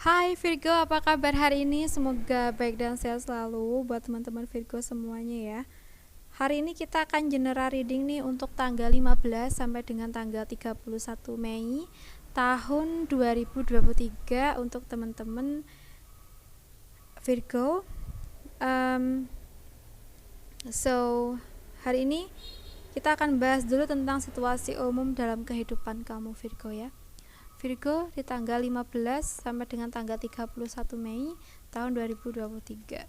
Hai Virgo, apa kabar hari ini? Semoga baik dan sehat selalu buat teman-teman Virgo semuanya ya. Hari ini kita akan general reading nih untuk tanggal 15 sampai dengan tanggal 31 Mei tahun 2023 untuk teman-teman Virgo. So, hari ini kita akan bahas dulu tentang situasi umum dalam kehidupan kamu Virgo ya. Virgo di tanggal 15 sampai dengan tanggal 31 Mei tahun 2023.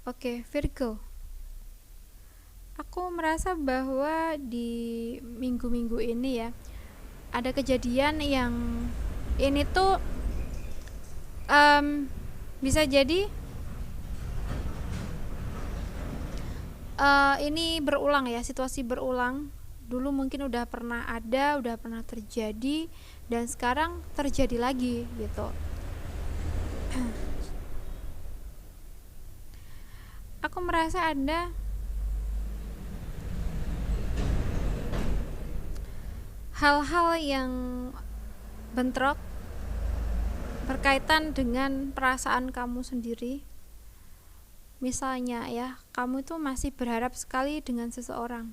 Oke, Virgo. Aku merasa bahwa di minggu-minggu ini ya ada kejadian yang ini tuh bisa jadi ini berulang ya, situasi berulang. Dulu mungkin udah pernah ada, udah pernah terjadi, dan sekarang terjadi lagi gitu. Aku merasa ada hal-hal yang bentrok berkaitan dengan perasaan kamu sendiri. Misalnya ya, kamu itu masih berharap sekali dengan seseorang,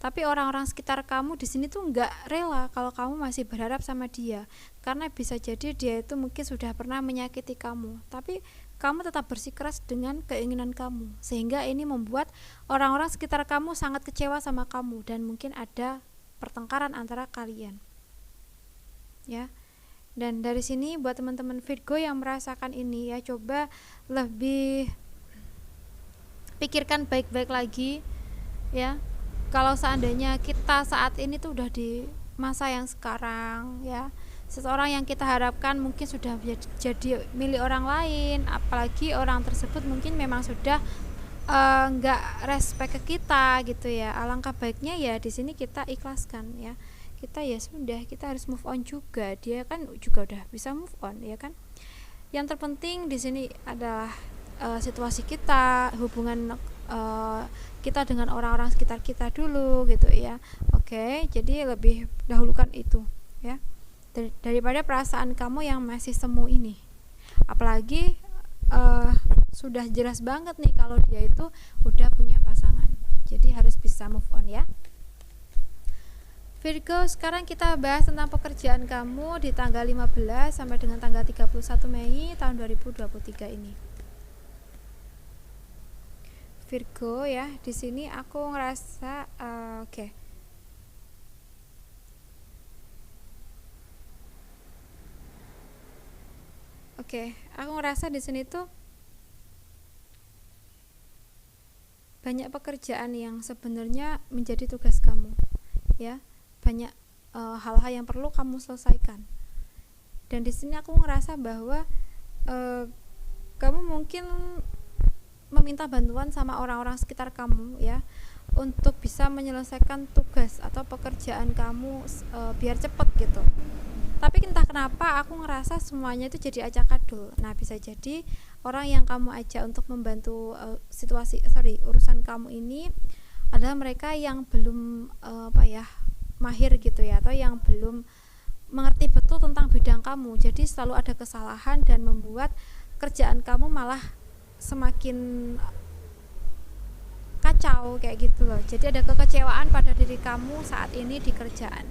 tapi orang-orang sekitar kamu di sini tuh nggak rela kalau kamu masih berharap sama dia, karena bisa jadi dia itu mungkin sudah pernah menyakiti kamu, tapi kamu tetap bersikeras dengan keinginan kamu, sehingga ini membuat orang-orang sekitar kamu sangat kecewa sama kamu dan mungkin ada pertengkaran antara kalian ya. Dan dari sini buat teman-teman Virgo yang merasakan ini ya, coba lebih pikirkan baik-baik lagi ya. Kalau seandainya kita saat ini tuh udah di masa yang sekarang ya, seseorang yang kita harapkan mungkin sudah jadi milik orang lain, apalagi orang tersebut mungkin memang sudah nggak respect ke kita gitu ya. Alangkah baiknya ya di sini kita ikhlaskan ya. Kita ya sudah, kita harus move on juga. Dia kan juga udah bisa move on ya kan. Yang terpenting di sini adalah situasi kita, hubungan kita dengan orang-orang sekitar kita dulu gitu ya. Oke, jadi lebih dahulukan itu ya, daripada perasaan kamu yang masih semu ini. Apalagi sudah jelas banget nih kalau dia itu udah punya pasangan. Jadi harus bisa move on ya. Virgo, sekarang kita bahas tentang pekerjaan kamu di tanggal 15 sampai dengan tanggal 31 Mei tahun 2023 ini. Virgo ya, di sini aku ngerasa Oke, aku ngerasa di sini tuh banyak pekerjaan yang sebenarnya menjadi tugas kamu ya. Banyak hal-hal yang perlu kamu selesaikan. Dan di sini aku ngerasa bahwa kamu mungkin meminta bantuan sama orang-orang sekitar kamu ya, untuk bisa menyelesaikan tugas atau pekerjaan kamu biar cepet gitu. Tapi entah kenapa aku ngerasa semuanya itu jadi acak adul. Nah, bisa jadi orang yang kamu ajak untuk membantu urusan kamu ini adalah mereka yang belum mahir gitu ya, atau yang belum mengerti betul tentang bidang kamu. Jadi selalu ada kesalahan dan membuat kerjaan kamu malah semakin kacau kayak gitu loh. Jadi ada kekecewaan pada diri kamu saat ini di kerjaan.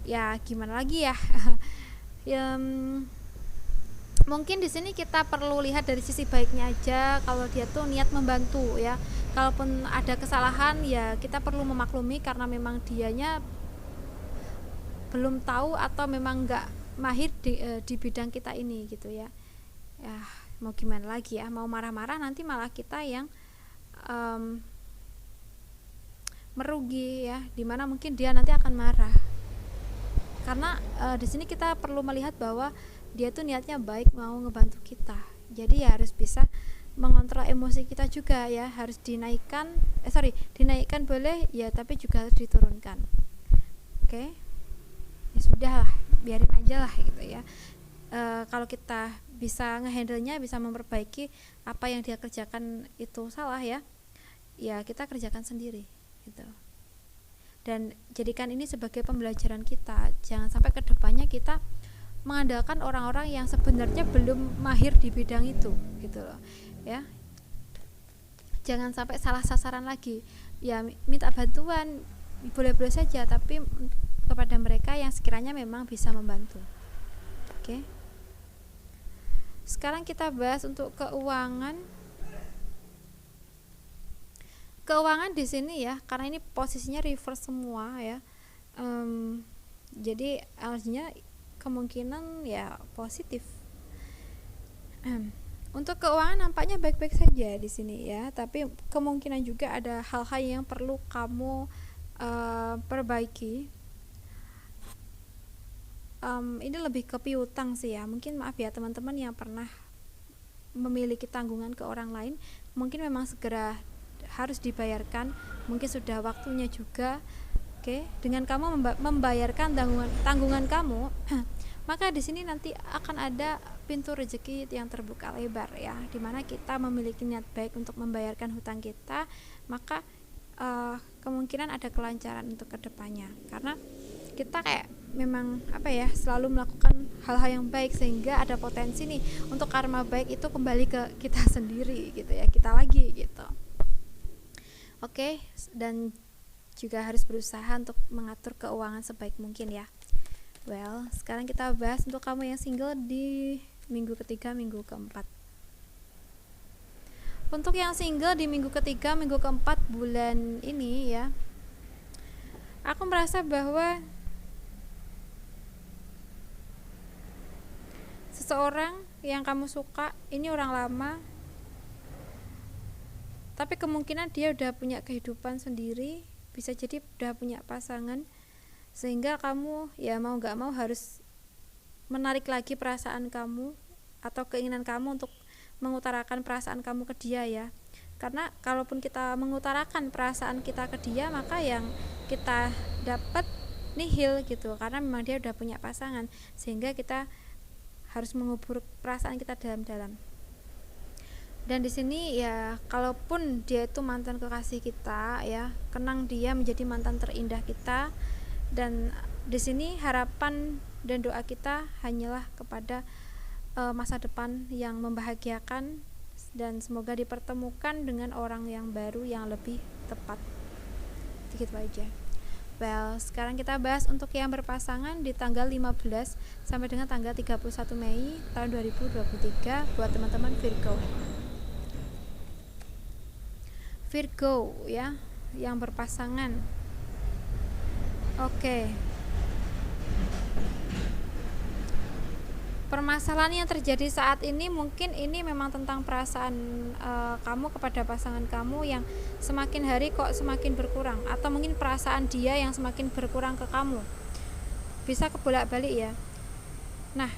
Ya gimana lagi ya? Mungkin di sini kita perlu lihat dari sisi baiknya aja. Kalau dia tuh niat membantu ya. Kalaupun ada kesalahan ya kita perlu memaklumi, karena memang dianya belum tahu atau memang nggak mahir di bidang kita ini gitu ya. Ya mau gimana lagi ya, mau marah-marah nanti malah kita yang merugi ya, dimana mungkin dia nanti akan marah. Karena di sini kita perlu melihat bahwa dia tuh niatnya baik, mau ngebantu kita. Jadi ya harus bisa mengontrol emosi kita juga ya, harus dinaikkan boleh ya, tapi juga harus diturunkan. Oke. Ya sudah lah, biarin aja lah gitu ya. Kalau kita bisa ngehandle-nya, bisa memperbaiki apa yang dia kerjakan itu salah ya kita kerjakan sendiri gitu. Dan jadikan ini sebagai pembelajaran kita, jangan sampai kedepannya kita mengandalkan orang-orang yang sebenarnya belum mahir di bidang itu gitu loh ya. Jangan sampai salah sasaran lagi ya, minta bantuan boleh-boleh saja, tapi kepada mereka yang sekiranya memang bisa membantu. Oke. Sekarang kita bahas untuk keuangan. Keuangan di sini ya, karena ini posisinya reverse semua ya. Jadi artinya kemungkinan ya positif. Untuk keuangan nampaknya baik-baik saja di sini ya, tapi kemungkinan juga ada hal-hal yang perlu kamu perbaiki. Ini lebih ke piutang sih ya. Mungkin maaf ya teman-teman yang pernah memiliki tanggungan ke orang lain, mungkin memang segera harus dibayarkan, mungkin sudah waktunya juga. Oke, dengan kamu membayarkan tanggungan kamu, maka di sini nanti akan ada pintu rezeki yang terbuka lebar ya, dimana kita memiliki niat baik untuk membayarkan hutang kita, maka kemungkinan ada kelancaran untuk kedepannya, karena kita kayak memang selalu melakukan hal-hal yang baik, sehingga ada potensi nih untuk karma baik itu kembali ke kita sendiri gitu ya, kita lagi gitu. Oke, dan juga harus berusaha untuk mengatur keuangan sebaik mungkin ya. Well, sekarang kita bahas untuk kamu yang single di minggu ketiga, minggu keempat. Untuk yang single di minggu ketiga, minggu keempat bulan ini ya, aku merasa bahwa seseorang yang kamu suka ini orang lama, tapi kemungkinan dia udah punya kehidupan sendiri, bisa jadi udah punya pasangan, sehingga kamu ya mau gak mau harus menarik lagi perasaan kamu atau keinginan kamu untuk mengutarakan perasaan kamu ke dia ya. Karena kalaupun kita mengutarakan perasaan kita ke dia, maka yang kita dapat nihil gitu, karena memang dia udah punya pasangan, sehingga kita harus mengubur perasaan kita dalam-dalam. Dan di sini ya, kalaupun dia itu mantan kekasih kita ya, kenang dia menjadi mantan terindah kita. Dan di sini harapan dan doa kita hanyalah kepada masa depan yang membahagiakan, dan semoga dipertemukan dengan orang yang baru yang lebih tepat. Begitu aja. Well, sekarang kita bahas untuk yang berpasangan di tanggal 15 sampai dengan tanggal 31 Mei tahun 2023 buat teman-teman Virgo ya, yang berpasangan. Oke. Permasalahan yang terjadi saat ini mungkin ini memang tentang perasaan kamu kepada pasangan kamu yang semakin hari kok semakin berkurang, atau mungkin perasaan dia yang semakin berkurang ke kamu. Bisa kebolak-balik ya. Nah,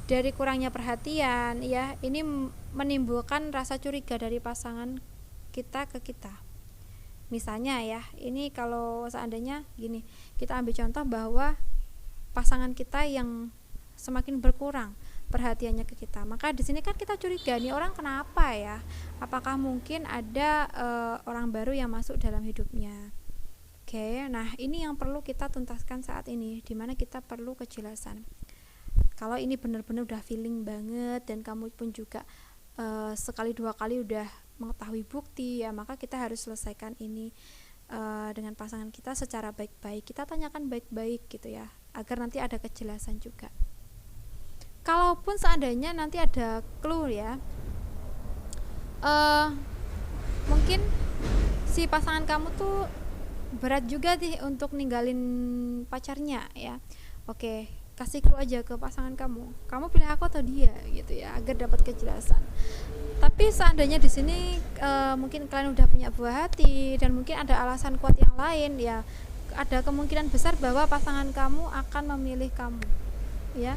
dari kurangnya perhatian ya, ini menimbulkan rasa curiga dari pasangan kita ke kita. Misalnya ya, ini kalau seandainya gini, kita ambil contoh bahwa pasangan kita yang semakin berkurang perhatiannya ke kita, maka di sini kan kita curiga, nih orang kenapa ya? Apakah mungkin ada orang baru yang masuk dalam hidupnya? Oke, nah ini yang perlu kita tuntaskan saat ini, dimana kita perlu kejelasan. Kalau ini benar-benar udah feeling banget dan kamu pun juga sekali dua kali udah mengetahui bukti ya, maka kita harus selesaikan ini dengan pasangan kita secara baik-baik. Kita tanyakan baik-baik gitu ya, agar nanti ada kejelasan juga. Kalaupun seandainya nanti ada clue ya, mungkin si pasangan kamu tuh berat juga nih untuk ninggalin pacarnya ya. Oke, kasih clue aja ke pasangan kamu pilih aku atau dia gitu ya, agar dapat kejelasan. Tapi seandainya di sini mungkin kalian udah punya buah hati dan mungkin ada alasan kuat yang lain ya, ada kemungkinan besar bahwa pasangan kamu akan memilih kamu ya.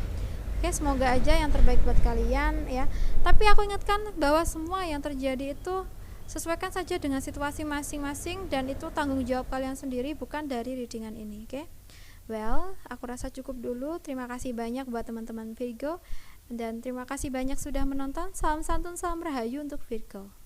Oke, semoga aja yang terbaik buat kalian ya. Tapi aku ingatkan bahwa semua yang terjadi itu sesuaikan saja dengan situasi masing-masing, dan itu tanggung jawab kalian sendiri, bukan dari readingan ini. Oke. Well, aku rasa cukup dulu. Terima kasih banyak buat teman-teman Virgo. Dan terima kasih banyak sudah menonton. Salam santun, salam rahayu untuk Virgo.